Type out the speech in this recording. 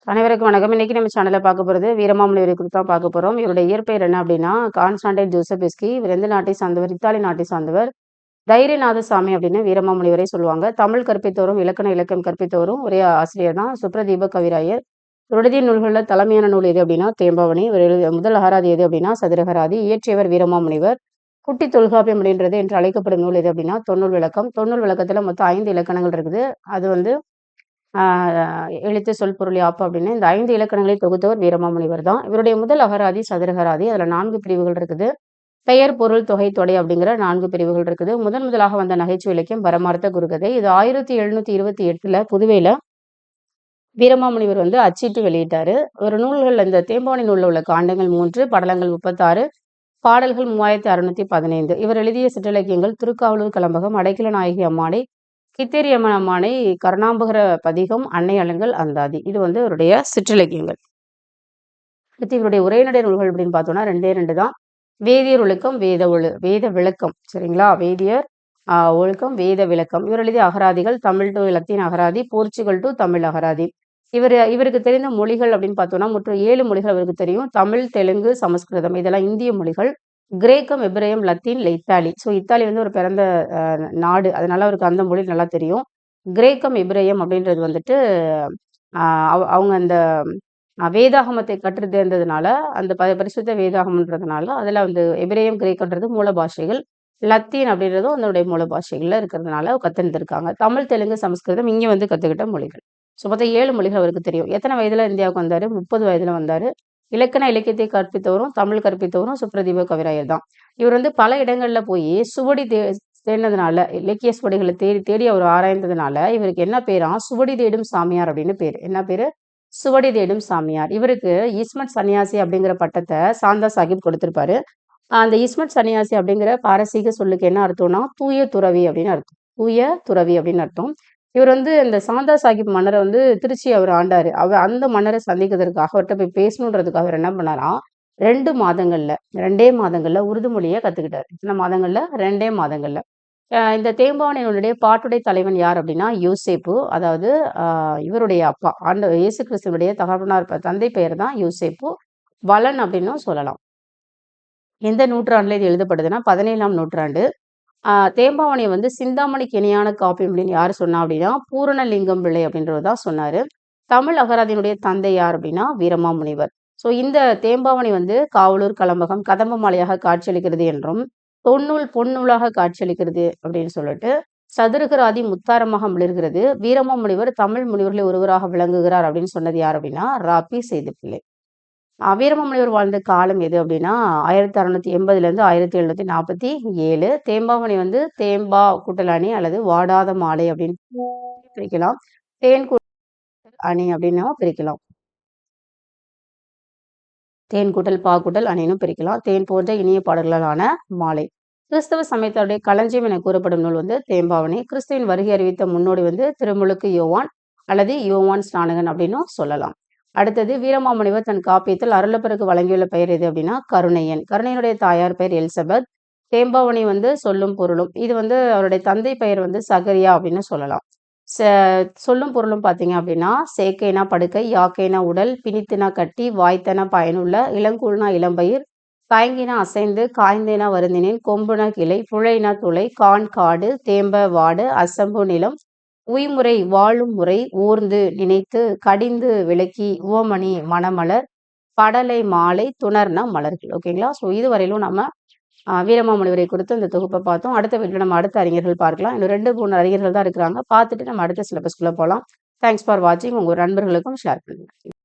அனைவருக்கும் வணக்கம். இன்னைக்கு நம்ம சேனல்ல பார்க்க போறது வீரமாமுனிவரை குறித்து தான் பார்க்க போறோம். இவருடைய இயற்பெயர் என்ன அப்படின்னா கான்ஸ்டான்டைன் ஜோசபிஸ்கி. இவர் எந்த நாட்டை சார்ந்தவர்? இத்தாலி நாட்டை சார்ந்தவர். தைரியநாத சாமி அப்படின்னு வீரமாமுனிவரை சொல்லுவாங்க. தமிழ் கற்பித்தவரும் இலக்கண இலக்கியம் கற்பித்தவரும் ஒரே ஆசிரியர் தான். சுப்ரதீப கவிராயர். இவருடைய நூல்களில் தலைமையான நூல் எது அப்படின்னா தேம்பாவணி. இவர் முதல் அகராதி எது அப்படின்னா சதுரகராதி. இயற்றியவர் வீரமாமுனிவர். குட்டி தொல்காப்பியம் அப்படின்றது என்று அழைக்கப்படும் நூல் எது அப்படின்னா தொன்னூல் விளக்கம். தொன்னூல் விளக்கத்துல மொத்தம் 5 இலக்கணங்கள் இருக்குது. அது வந்து எழுத்து சொல் பொருள் யாப்பு அப்படின்னு இந்த 5 இலக்கணங்களை தொகுத்தவர் வீரமாமுனிவர் தான். இவருடைய முதல் அகராதி சதுரகராதி. அதுல 4 பிரிவுகள் இருக்குது. பெயர் பொருள் தொகை தொடை அப்படிங்கிற 4 பிரிவுகள் இருக்குது. முதலாக வந்த நகைச்சுவை இலக்கியம் பரமார்த்த குருகதை. இது 1728 புதுவையில வீரமாமுனிவர் வந்து அச்சிட்டு வெளியிட்டாரு. ஒரு நூல்கள் இந்த தேம்பாவணி நூலில் உள்ள காண்டங்கள் 3, படலங்கள் 36, பாடல்கள் 3615. இவர் எழுதிய சிற்றிலக்கியங்கள் திருக்காவலூர் கலம்பகம், அடைக்கல நாயகி அம்மானை, கித்தேரியம்மன் அம்மானை, கருணாம்பகர பதிகம், அன்னை அலங்கல், அந்தாதி. இது வந்து இவருடைய சிற்றிலக்கியங்கள். அடுத்து இவருடைய உரைநடை நூல்கள் அப்படின்னு பார்த்தோம்னா 2 தான். வேதியர் ஒழுக்கம், வேத விளக்கம். சரிங்களா? வேதியர் ஒழுக்கம், வேத விளக்கம். இவர் எழுதிய அகராதிகள் தமிழ் டு லத்தீன் அகராதி, போர்ச்சுகல் டு தமிழ் அகராதி. இவருக்கு தெரிந்த மொழிகள் அப்படின்னு பார்த்தோம்னா மொத்தம் 7 மொழிகள் அவருக்கு தெரியும். தமிழ், தெலுங்கு, சமஸ்கிருதம் இதெல்லாம் இந்திய மொழிகள். கிரேக்கம், எபிரேயம், லத்தீன், இத்தாலி. ஸோ இத்தாலி வந்து ஒரு பிறந்த நாடு, அதனால அவருக்கு அந்த மொழி நல்லா தெரியும். கிரேக்கம், எபிரேயம் அப்படின்றது வந்துட்டு அவங்க அந்த வேதாகமத்தை கற்று தேர்ந்ததுனால அந்த பரிசுத்த வேதாகமன்றதுனால அதில் வந்து எபிரேயம், கிரேக்கன்றது மூல பாஷைகள். லத்தீன் அப்படின்றதும் அதனுடைய மூல பாஷைகள்ல இருக்கிறதுனால கற்றுருந்துருக்காங்க. தமிழ், தெலுங்கு, சமஸ்கிருதம் இங்கே வந்து கற்றுக்கிட்ட மொழிகள். ஸோ மொத்தம் 7 மொழிகள் அவருக்கு தெரியும். எத்தனை வயதுல இந்தியாவுக்கு வந்தாரு? 30 வயதுல வந்தாரு. இலக்கண இலக்கியத்தை கற்பித்தவரும் தமிழ் கற்பித்தவரும் சுப்ரதீப கவிராயர் தான். இவர் வந்து பல இடங்கள்ல போய் சுவடி தேடினதுனால, இலக்கிய சுவடிகளை தேடி தேடி அவர் ஆராய்ந்ததுனால இவருக்கு என்ன பேரா? சுவடி தேடும் சாமியார் அப்படின்னு பேர். என்ன பேரு? சுவடி தேடும் சாமியார். இவருக்கு இஸ்மட் சன்னியாசி அப்படிங்கிற பட்டத்தை சாந்தா சாஹிப் கொடுத்திருப்பாரு. அந்த இஸ்மட் சன்னியாசி அப்படிங்கிற பாரசீக சொல்லுக்கு என்ன அர்த்தம்னா தூய துறவி அப்படின்னு அர்த்தம். தூய துறவி அப்படின்னு அர்த்தம். இவர் வந்து இந்த சாந்தா சாஹிப் மன்னரை வந்து திருச்சி அவர் ஆண்டாரு. அந்த மன்னரை சந்திக்கிறதுக்காக அவர்கிட்ட போய் பேசணுன்றதுக்காக அவர் என்ன பண்ணாராம், 2 மாதங்கள்ல 2 மாதங்கள்ல உருது மொழியை கத்துக்கிட்டாரு. எத்தனை மாதங்கள்ல? 2 மாதங்கள்ல. இந்த தேம்பாவணியினுடைய பாட்டுடை தலைவன் யார் அப்படின்னா யோசேப்பு. அதாவது இவருடைய அப்பா இயேசு கிறிஸ்துவனுடைய தகப்பனார் தந்தை பெயர் தான் யோசேப்பு. வலன் அப்படின்னும் சொல்லலாம். எந்த நூற்றாண்டுல இது எழுதப்படுதுன்னா 17ஆம் நூற்றாண்டு. தேம்பாவணியை வந்து சிந்தாமணிக்கு இணையான காப்பியம் அப்படின்னு யார் சொன்னா அப்படின்னா பூரணலிங்கம் பிள்ளை அப்படின்றவர் தான் சொன்னாரு. தமிழ் அகராதியினுடைய தந்தை யார் அப்படின்னா வீரமாமுனிவர். ஸோ இந்த தேம்பாவணி வந்து காவலூர் கலம்பகம் கதம்ப மாலையாக காட்சியளிக்கிறது என்றும் தொன்னூல் பொன்னூலாக காட்சியளிக்கிறது அப்படின்னு சொல்லிட்டு சதுரகராதி முத்தாரமாக மிளர்கிறது. வீரமாமுனிவர் தமிழ் முனிவர்களில் ஒருவராக விளங்குகிறார் அப்படின்னு சொன்னது யார் அப்படின்னா ராபி செய்திப்பிள்ளை. வீரமாமுனிவர் வாழ்ந்த காலம் எது அப்படின்னா 1680 1747. தேம்பாவணி வந்து தேம்பா கூட்டல் அல்லது வாடாத மாலை அப்படின்னு பிரிக்கலாம். தேன் கூட்டல் அணி அப்படின்னு பிரிக்கலாம். தேன் கூட்டல் பா கூட்டல் அணின்னு பிரிக்கலாம். தேன் போன்ற இனிய பாடல்களான மாலை. கிறிஸ்தவ சமயத்தோடைய களஞ்சியம் என கூறப்படும் நூல் வந்து தேம்பாவணி. கிறிஸ்துவின் வருகை அறிவித்த முன்னோடி வந்து திருமுழுக்கு யோவான் அல்லது யோவான் ஸ்நானகன் அப்படின்னும் சொல்லலாம். அடுத்தது வீரமாமுனிவர் தன் காப்பியத்தில் அருளப்பருக்கு வழங்கியுள்ள பெயர் எது அப்படின்னா கருணையன். கருணையனுடைய தாயார் பெயர் எலிசபெத். தேம்பாவணி வந்து சொல்லும் பொருளும். இது வந்து அவருடைய தந்தை பெயர் வந்து சகரியா அப்படின்னு சொல்லலாம். சொல்லும் பொருளும் பார்த்தீங்க அப்படின்னா சேக்கைனா படுக்கை, யாக்கைனா உடல், பிணித்தினா கட்டி, வாய்த்தனா பயனுள்ள, இளங்கூழ்னா இளம்பயிர், காய்ங்கினா அசைந்து, காய்ந்தேனா வருந்தினேன், கொம்புனா கிளை, புழைனா துளை, கான் காடு, தேம்ப வாடு, அசம்பு நிலம், உய்முறை வாழும் முறை, ஊர்ந்து நினைத்து, கடிந்து விளக்கி, உவமணி மணமலர், படலை மாலை, துணர்னா மலர்கள். ஓகேங்களா? ஸோ இதுவரையிலும் நம்ம வீரமாமுனிவரை குறித்து இந்த தொகுப்பை பார்த்தோம். அடுத்த வீட்டில் நம்ம அடுத்த அறிஞர்கள் பார்க்கலாம். இன்னும் 2, 3 அறிஞர்கள் தான் இருக்கிறாங்க. பார்த்துட்டு நம்ம அடுத்த சிலபஸ்குள்ளே போகலாம். தேங்க்ஸ் ஃபார் வாட்சிங். உங்கள் நண்பர்களுக்கும் ஷேர் பண்ணுங்க.